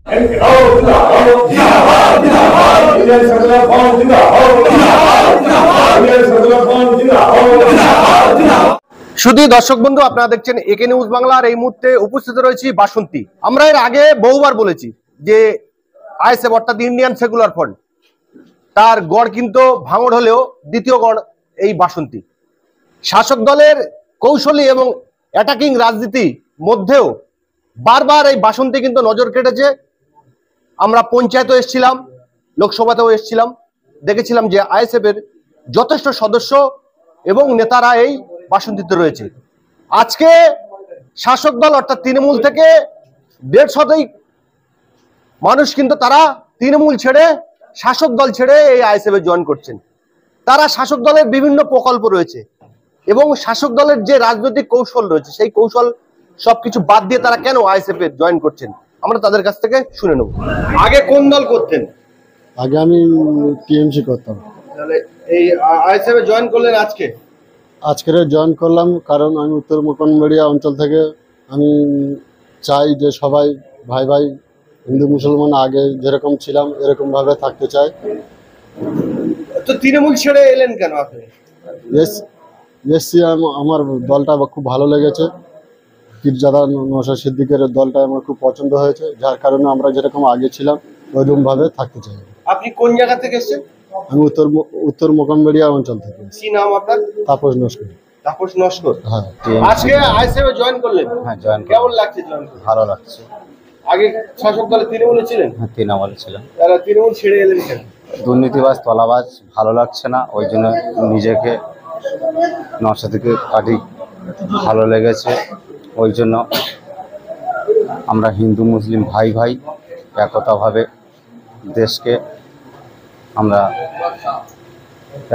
শুধু দর্শক বন্ধু, আপনারা দেখছেন একে নিউজ বাংলার। এই মুহূর্তে উপস্থিত রয়েছি বাসন্তী। আমরা এর আগে বহুবার বলেছি যে আইএসএফ অর্থাৎ ইন্ডিয়ান সেকুলার ফ্রন্ট, তার গড় কিন্তু ভাঙড় হলেও দ্বিতীয় গড় এই বাসন্তী। শাসক দলের কৌশলী এবং অ্যাটাকিং রাজনীতি মধ্যেও বারবার এই বাসন্তী কিন্তু নজর কেটেছে। আমরা পঞ্চায়েতেও এসেছিলাম, লোকসভাতেও এসেছিলাম, দেখেছিলাম যে আইএসএফ এর যথেষ্ট সদস্য এবং নেতারা এই বাসন্তীতে রয়েছে। আজকে শাসক দল অর্থাৎ তৃণমূল থেকে 150 মানুষ কিন্তু তারা তৃণমূল ছেড়ে শাসক দল ছেড়ে এই আইএসএফ এ জয়েন করছেন। তারা শাসক দলের বিভিন্ন প্রকল্প রয়েছে এবং শাসক দলের যে রাজনৈতিক কৌশল রয়েছে সেই কৌশল সবকিছু বাদ দিয়ে তারা কেন আইএসএফ এ জয়েন করছেন আমরা তাদের কাছ থেকে শুনে নেব। আগে কোন দল করতেন? আগে আমি টিএমসি করতাম। তাহলে এই আইএসএফ এ জয়েন করলেন আজকে জয়েন করলাম কারণ আমি উত্তর মুকনবেড়িয়া অঞ্চল থেকে। আমি চাই যে সবাই ভাই ভাই হিন্দু মুসলমান আগে যেরকম ছিলাম এরকম ভাবে থাকতে চাই। তো তৃণমূল ছেড়ে এলেন কেন আপনি? এসছি আমার দলটা খুব ভালো লেগেছে। পীরজাদা নওশাদ সিদ্দিকের দলটা আমার খুব পছন্দ হয়েছে, যার কারণে আমরা যেরকম আগে ছিলাম ওইরকম ভাবে থাকতে চাই। আপনি কোন জায়গা থেকে এসেছেন? আমি উত্তর মুকনবেড়িয়া অঞ্চল থেকে। কি নাম আপনার? তাপস নস্কর। তাপস নস্কর। হ্যাঁ, আজকে আইএসএফ এ জয়েন করলেন? হ্যাঁ, জয়েন। কেমন লাগছে জয়েন করে? ভালো লাগছে। আগে শাসক দলে তৃণমূলে ছিলেন? হ্যাঁ, তৃণমূলে ছিলাম। তারা তৃণমূল ছেড়ে এলেন কেন? দুর্নীতিবাজ তলাবাজ ভালো লাগছে না, ওই জন্য নিজেকে নওশাদকে পার্টি ভালো লেগেছে। ওই জন্য আমরা হিন্দু মুসলিম ভাই ভাই একতাভাবে দেশকে আমরা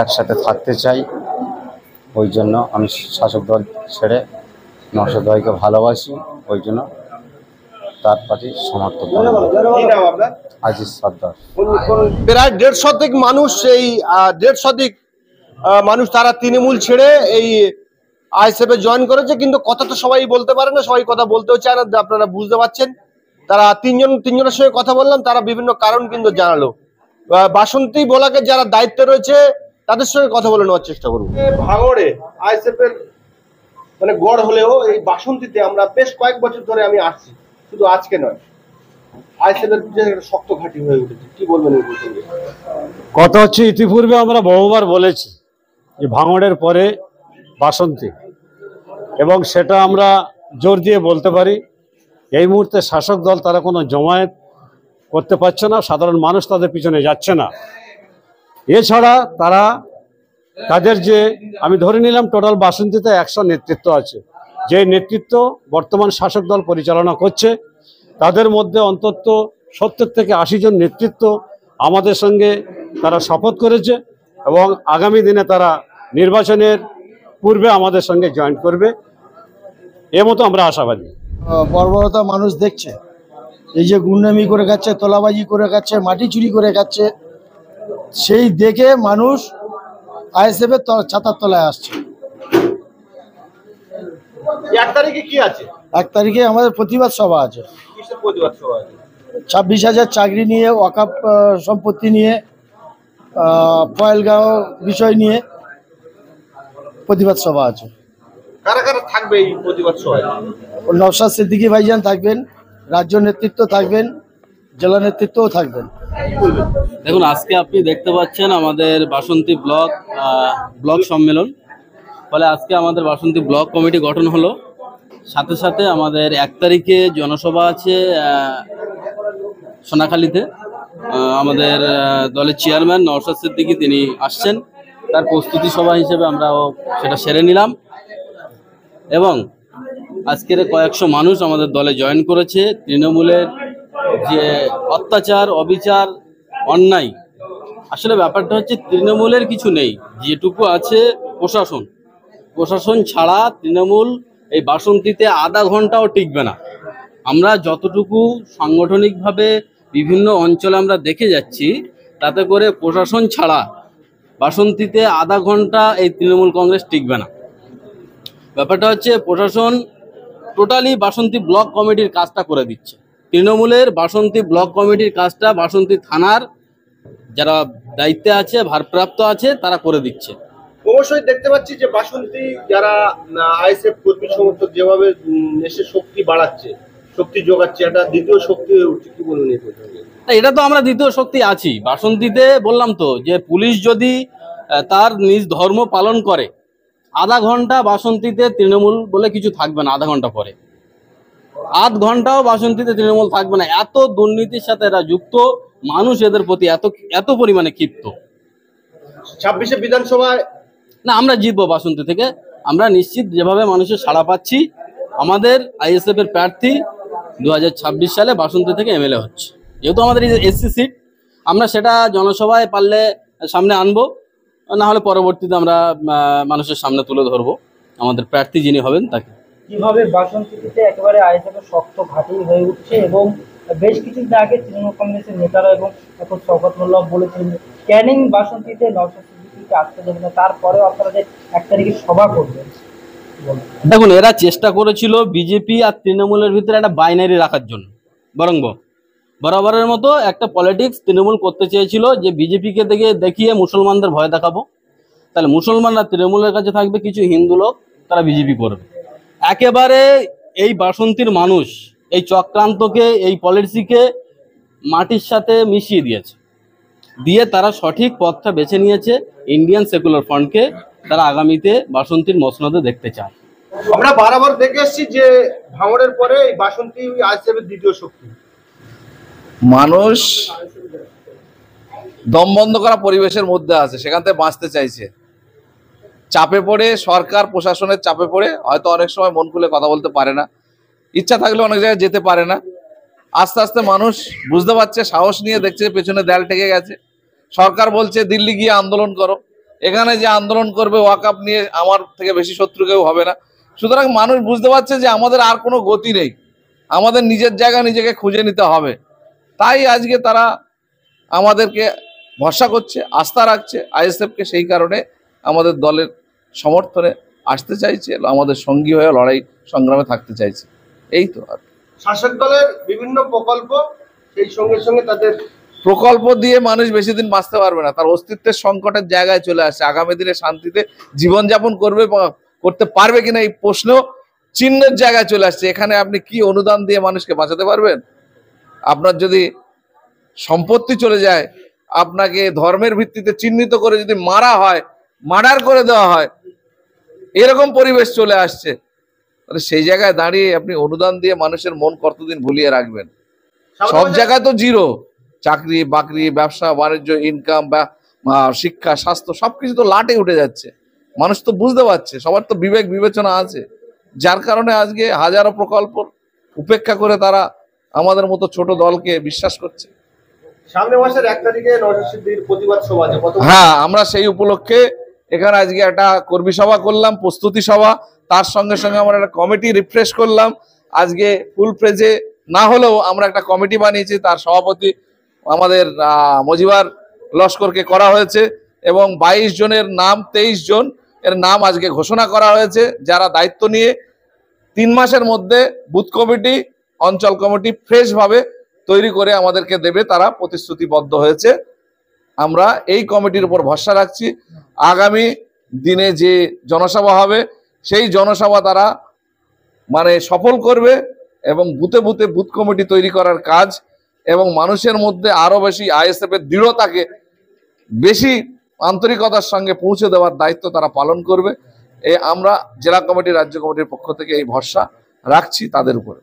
একসাথে থাকতে চাই। ওই জন্য আমি শাসক দল ছেড়ে নওশাদ ভাইকে ভালোবাসি, ওই জন্য তার পার্টি সমর্থন করি। আজিজ সর্দার। প্রায় 150 মানুষ, এই 150 মানুষ তারা তৃণমূল ছেড়ে এই আইএসএফ এ জয়েন করেছে, কিন্তু কথা তো সবাই বলতে পারে না, সবাই কথা বলতেও চায় না। আপনারা বুঝতে পারছেন। তারা তিনজনের সঙ্গে কথা বললাম, তারা বিভিন্ন কারণ কিন্তু জানালো। বাসন্তী বলাকে যারা দায়িত্বে রয়েছে তাদের সঙ্গে কথা বলে নেওয়ার চেষ্টা করব। ভাঙড়ে আইএসএফ এর মানে গড় হলেও এই বাসন্তীতে আমরা বেশ কয়েক বছর ধরে আমি আসছি, শুধু আজকে নয়। আইএসএফ এর যে শক্ত ঘাঁটি হয়ে উঠেছে, কি বলবেন এই প্রসঙ্গে? কথা হচ্ছে, ইতিপূর্বে আমরা বহুবার বলেছি যে ভাঙড়ের পরে বাসন্তী, এবং সেটা আমরা জোর দিয়ে বলতে পারি। এই মুহূর্তে শাসক দল তারা কোনো জমায়েত করতে পারছে না, সাধারণ মানুষ তাদের পিছনে যাচ্ছে না। এছাড়া তাদের যে আমি ধরে নিলাম টোটাল বাসন্তীতে 100 নেতৃত্ব আছে, যে নেতৃত্ব বর্তমান শাসক দল পরিচালনা করছে তাদের মধ্যে অন্তত 70 থেকে 80 জন নেতৃত্ব আমাদের সঙ্গে তারা শপথ করেছে এবং আগামী দিনে তারা নির্বাচনের পূর্বে আমাদের সঙ্গে জয়েন করবে, মতো আমরা আশাবাদী। বর্বরতা মানুষ দেখছে, এই যে গুন্ডামি করে খাচ্ছে, তোলাবাজি করে খাচ্ছে, মাটি চুরি করে খাচ্ছে, সেই দেখে মানুষ আইএসএফ এর ছাতার তলায় আসছে। 1 তারিখে কি আছে? 1 তারিখে আমাদের প্রতিবাদ সভা আছে। কিসের প্রতিবাদ সভা আছে? 26,000 চাকরি নিয়ে, ওয়াকাফ সম্পত্তি নিয়ে, পয়েলগাঁও বিষয় নিয়ে প্রতিবাদ সভা আছে। কারা কারা থাকবে এই প্রতিবাদ সভায়? নওশাদ সিদ্দিকী ভাইজান থাকবেন, রাজ্য নেতৃত্ব থাকবেন, জেলা নেতৃত্বও থাকবেন। দেখুন, আজকে আপনি দেখতে পাচ্ছেন আমাদের বাসন্তী ব্লক সম্মেলন। ফলে আজকে আমাদের বাসন্তী ব্লক কমিটি গঠন হলো। সাথে সাথে আমাদের 1 তারিখে জনসভা আছে সোনাখালীতে। আমাদের দলের চেয়ারম্যান নওশাদ সিদ্দিকী তিনি আসছেন, তার প্রস্তুতি সভা হিসেবে আমরাও সেটা সেরে নিলাম। এবং আজকের কয়েকশো মানুষ আমাদের দলে জয়েন করেছে। তৃণমূলের যে অত্যাচার, অবিচার, অন্যায়, আসলে ব্যাপারটা হচ্ছে তৃণমূলের কিছু নেই, যেটুকু আছে প্রশাসন ছাড়া তৃণমূল এই বাসন্তীতে আধা ঘন্টাও টিকবে না। আমরা যতটুকু সাংগঠনিকভাবে বিভিন্ন অঞ্চলে আমরা দেখে যাচ্ছি, তাতে করে প্রশাসন ছাড়া বাসন্তীতে আধা ঘন্টা এই তৃণমূল কংগ্রেস টিকবে না। ব্যাপারটা হচ্ছে প্রশাসন টোটালি বাসন্তী ব্লক কমিটির কাজটা করে দিচ্ছে। তৃণমূলের বাসন্তী ব্লক কমিটির কাজটা বাসন্তী থানার যারা দায়িত্বে আছে, ভারপ্রাপ্ত আছে, তারা করে দিচ্ছে। অবশ্যই দেখতে পাচ্ছি যে বাসন্তী যারা আইএসএফ কর্মী সমর্থক যেভাবে দেশের শক্তি বাড়াচ্ছে, শক্তি যোগাচ্ছে, একটা দ্বিতীয় শক্তি হয়ে উঠছে, কি বলুন এই প্রসঙ্গে? তা এটা তো আমরা দ্বিতীয় শক্তি আছি বাসন্তীতে। বললাম তো যে পুলিশ যদি তার নিজ ধর্ম পালন করে, আধা ঘন্টা বাসন্তীতে তৃণমূল বলে কিছু থাকবে না। আধা ঘন্টা পরে আধ ঘন্টাও বাসন্তীতে তৃণমূল থাকবে না। এত দুর্নীতির সাথে এরা যুক্ত, মানুষ এদের প্রতি এত এত পরিমাণে ক্ষিপ্ত। 26শে বিধানসভায় না, আমরা জিতবো বাসন্তী থেকে, আমরা নিশ্চিত। যেভাবে মানুষের সাড়া পাচ্ছি, আমাদের আইএসএফ এর প্রার্থী 2026 সালে বাসন্তী থেকে এমএলএ হচ্ছে। যেহেতু আমাদের এসসি সিট, আমরা সেটা জনসভায় পারলে সামনে আনবো, না হলে পরবর্তীতে আমরা মানুষের সামনে তুলে ধরবো আমাদের প্রার্থী যিনি হবেন তাকে। কিভাবে বাসন্তীতে একেবারে আইএসএফ এর শক্ত ঘাঁটি হয়ে উঠছে, এবং বেশ কিছুদিন আগে তৃণমূল কংগ্রেসের নেতারা এবং এখন শওকত মোল্লা বলেছিলেন ক্যানিং বাসন্তীতে নওশাদ সিদ্দিকীকে আসতে দেবে না, তারপরেও আপনারা যে 1 তারিখে সভা করবেন। দেখুন, এরা চেষ্টা করেছিল বিজেপি আর তৃণমূলের ভিতরে একটা বাইনারি রাখার জন্য। বরাবরের মতো একটা পলিটিক্স তৃণমূল করতে চেয়েছিল যে বিজেপিকে দেখিয়ে মুসলমানদের ভয় দেখাবো, তাহলে মুসলমানরা তৃণমূলের কাছে থাকবে, কিছু হিন্দু লোক তারা বিজেপি করবে। একেবারে এই বাসন্তীর মানুষ এই চক্রান্তকে, এই পলিটিক্সকে মাটির সাথে মিশিয়ে দিয়ে তারা সঠিক পথটা বেছে নিয়েছে। ইন্ডিয়ান সেকুলার ফ্রন্টকে তারা আগামীতে বাসন্তীর মসনদে দেখতে চায়। আমরা বারবার দেখে এসেছি যে ভাঙড়ের পরে এই বাসন্তী আইএসএফ এর দ্বিতীয় শক্তি। মানুষ দম বন্ধ করা পরিবেশের মধ্যে আছে, সেখান থেকে বাঁচতে চাইছে। চাপে পড়ে, সরকার প্রশাসনের চাপে পড়ে হয়তো অনেক সময় মন খুলে কথা বলতে পারে না, ইচ্ছা থাকলে অনেক জায়গায় যেতে পারে না। আস্তে আস্তে মানুষ বুঝতে পারছে, সাহস নিয়ে দেখছে পেছনে দেয়াল ঠেকে গেছে। সরকার বলছে দিল্লি গিয়ে আন্দোলন করো, এখানে যে আন্দোলন করবে ওয়াকআপ নিয়ে আমার থেকে বেশি শত্রু কেউ হবে না। সুতরাং মানুষ বুঝতে পারছে যে আমাদের আর কোনো গতি নেই, আমাদের নিজের জায়গা নিজেকে খুঁজে নিতে হবে। তাই আজকে তারা আমাদেরকে ভরসা করছে, আস্থা রাখছে আইএসএফকে। সেই কারণে আমাদের দলের সমর্থনে আসতে চাইছে, আমাদের সঙ্গী হয়ে লড়াই সংগ্রামে থাকতে চাইছে। এই তো। আর শাসক দলের বিভিন্ন প্রকল্প, সেই সঙ্গে সঙ্গে তাদের প্রকল্প দিয়ে মানুষ বেশি দিন বাঁচতে পারবে না, তার অস্তিত্বের সংকটের জায়গায় চলে আসছে। আগামী দিনে শান্তিতে জীবনযাপন করবে বা করতে পারবে কিনা এই প্রশ্ন চিহ্নের জায়গায় চলে আসছে। এখানে আপনি কি অনুদান দিয়ে মানুষকে বাঁচাতে পারবেন? আপনার যদি সম্পত্তি চলে যায়, আপনাকে ধর্মের ভিত্তিতে চিহ্নিত করে যদি মারা হয়, মার্ডার করে দেওয়া হয়, এরকম পরিবেশ চলে আসছে, তাহলে সেই জায়গায় দাঁড়িয়ে আপনি অনুদান দিয়ে মানুষের মন কতদিন ভুলিয়ে রাখবেন? সব জায়গায় তো জিরো। চাকরি বাকরি, ব্যবসা বাণিজ্য, ইনকাম বা শিক্ষা, স্বাস্থ্য সবকিছু তো লাটে উঠে যাচ্ছে। মানুষ তো বুঝতে পারছে, সবার তো বিবেক বিবেচনা আছে, যার কারণে আজকে হাজারো প্রকল্প উপেক্ষা করে তারা আমাদের মতো ছোট দলকে বিশ্বাস করছে। সামনে মাসের 1 তারিখে নওশাদ সিদ্দিকীর প্রতিবাদ সভা আছে। হ্যাঁ, আমরা সেই উপলক্ষে এখানে আজকে একটা কর্মী সভা করলাম, প্রস্তুতি সভা। তার সঙ্গে সঙ্গে আমরা একটা কমিটি রিফ্রেশ করলাম। আজকে ফুল প্রেজে না হলেও আমরা একটা কমিটি বানিয়েছি, তার সভাপতি আমাদের মজিবার লস্করকে করা হয়েছে, এবং 22 জনের নাম, 23 জন এর নাম আজকে ঘোষণা করা হয়েছে, যারা দায়িত্ব নিয়ে 3 মাসের মধ্যে বুথ কমিটি, অঞ্চল কমিটি ফ্রেশ ভাবে তৈরি করে আমাদেরকে দেবে। তারা প্রতিশ্রুতিবদ্ধ হয়েছে। আমরা এই কমিটির উপর ভরসা রাখছি। আগামী দিনে যে জনসভা হবে, সেই জনসভা তারা সফল করবে, এবং বুথে বুথে বুথ কমিটি তৈরি করার কাজ, এবং মানুষের মধ্যে আরো বেশি আইএসএফ এর দৃঢ়তাকে বেশি আন্তরিকতার সঙ্গে পৌঁছে দেওয়ার দায়িত্ব তারা পালন করবে। আমরা জেলা কমিটি, রাজ্য কমিটির পক্ষ থেকে এই ভরসা রাখছি তাদের উপরে।